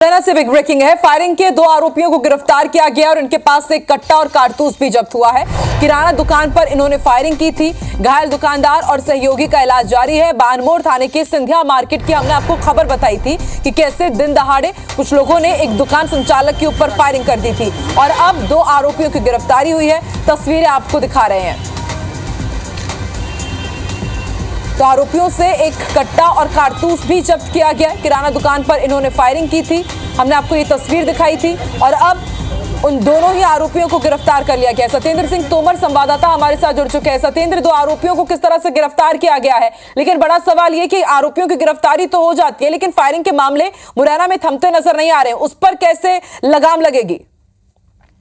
मुरैना से big breaking है। Firing के 2 आरोपियों को गिरफ्तार किया गया और इनके पास से कट्टा और कारतूस भी जब्त हुआ है। किराना दुकान पर इन्होंने फायरिंग की थी। घायल दुकानदार और सहयोगी का इलाज जारी है। बानमोड़ थाने के सिंधिया मार्केट की हमने आपको खबर बताई थी कि कैसे दिन दहाड़े कुछ लोगों ने एक दुकान संचालक के ऊपर फायरिंग कर दी थी और अब 2 आरोपियों की गिरफ्तारी हुई है। तस्वीरें आपको दिखा रहे हैं। तो आरोपियों से एक कट्टा और कारतूस भी जब्त किया गया। किराना दुकान पर इन्होंने फायरिंग की थी। हमने आपको ये तस्वीर दिखाई थी और अब उन दोनों ही आरोपियों को गिरफ्तार कर लिया गया। सत्येंद्र सिंह तोमर संवाददाता हमारे साथ जुड़ चुके हैं। सत्येंद्र, 2 आरोपियों को किस तरह से गिरफ्तार किया गया है, लेकिन बड़ा सवाल ये कि आरोपियों की गिरफ्तारी तो हो जाती है, लेकिन फायरिंग के मामले मुरैना में थमते नजर नहीं आ रहे हैं। उस पर कैसे लगाम लगेगी?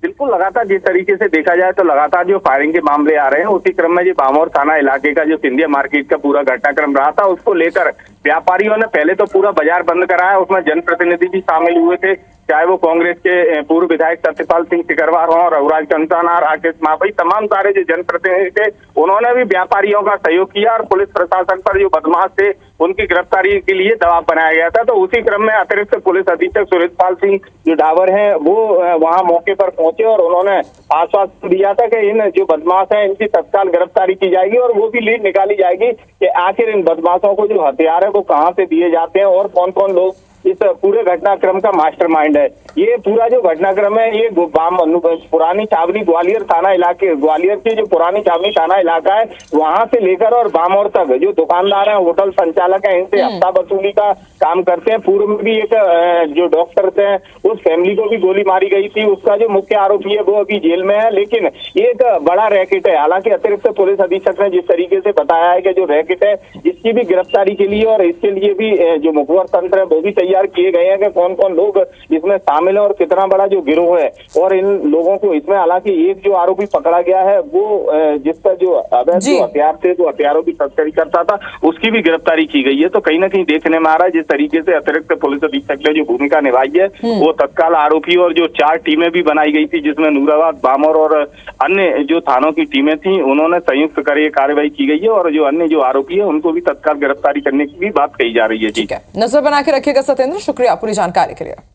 बिल्कुल, लगातार जिस तरीके से देखा जाए तो लगातार जो फायरिंग के मामले आ रहे हैं, उसी क्रम में जो बामोर थाना इलाके का जो सिंधिया मार्केट का पूरा घटनाक्रम रहा था, उसको लेकर व्यापारियों ने पहले तो पूरा बाजार बंद कराया। उसमें जनप्रतिनिधि भी शामिल हुए थे, चाहे वो कांग्रेस के पूर्व विधायक सत्यपाल सिंह सिकरवार हों, रघुराज कंसाना, राकेश मापई, तमाम सारे जो जनप्रतिनिधि थे, उन्होंने भी व्यापारियों का सहयोग किया और पुलिस प्रशासन पर जो बदमाश थे उनकी गिरफ्तारी के लिए दबाव बनाया गया था। तो उसी क्रम में अतिरिक्त पुलिस अधीक्षक सुरेशपाल सिंह जो डावर हैं, वो वहां मौके पर पहुंचे और उन्होंने आश्वासन दिया था कि इन जो बदमाश हैं इनकी तत्काल गिरफ्तारी की जाएगी और वो भी लीड निकाली जाएगी कि आखिर इन बदमाशों को जो हथियार है वो कहाँ से दिए जाते हैं और कौन कौन लोग इस पूरे घटनाक्रम का मास्टरमाइंड है। ये पूरा जो घटनाक्रम है ये पुरानी छावनी ग्वालियर थाना इलाके, ग्वालियर की जो पुरानी छावनी थाना इलाका है, वहां से लेकर और बामौर तक जो दुकानदार हैं, होटल संचालक हैं, इनसे हफ्ता वसूली का काम करते हैं। पूर्व में भी एक जो डॉक्टर थे उस फैमिली को भी गोली मारी गई थी। उसका जो मुख्य आरोपी है वो अभी जेल में है, लेकिन एक बड़ा रैकेट है। हालांकि अतिरिक्त पुलिस अधीक्षक ने जिस तरीके से बताया है कि जो रैकेट है इसकी भी गिरफ्तारी के लिए और इसके लिए भी जो मुखबर तंत्र है वो भी तैयार किए गए हैं कि कौन कौन लोग इसमें शामिल है और कितना बड़ा जो गिरोह है। और इन लोगों को इसमें, हालांकि एक जो आरोपी पकड़ा गया है वो जिसका जो अवैध जो हथियार थे, जो हथियारों की तस्करी करता था, उसकी भी गिरफ्तारी की गई है। तो कहीं ना कहीं देखने में आ रहा है जिस तरीके से अतिरिक्त पुलिस अधीक्षक ने जो भूमिका निभाई है वो तत्काल आरोपी और जो 4 टीमें भी बनाई गई थी, जिसमें नूराबाद, बामौर और अन्य जो थानों की टीमें थी, उन्होंने संयुक्त कर ये कार्रवाई की गई है और जो अन्य जो आरोपी है उनको भी तत्काल गिरफ्तारी करने की भी बात कही जा रही है। जी, नजर बना के रखिएगा सत्येंद्र, शुक्रिया पूरी जानकारी के लिए।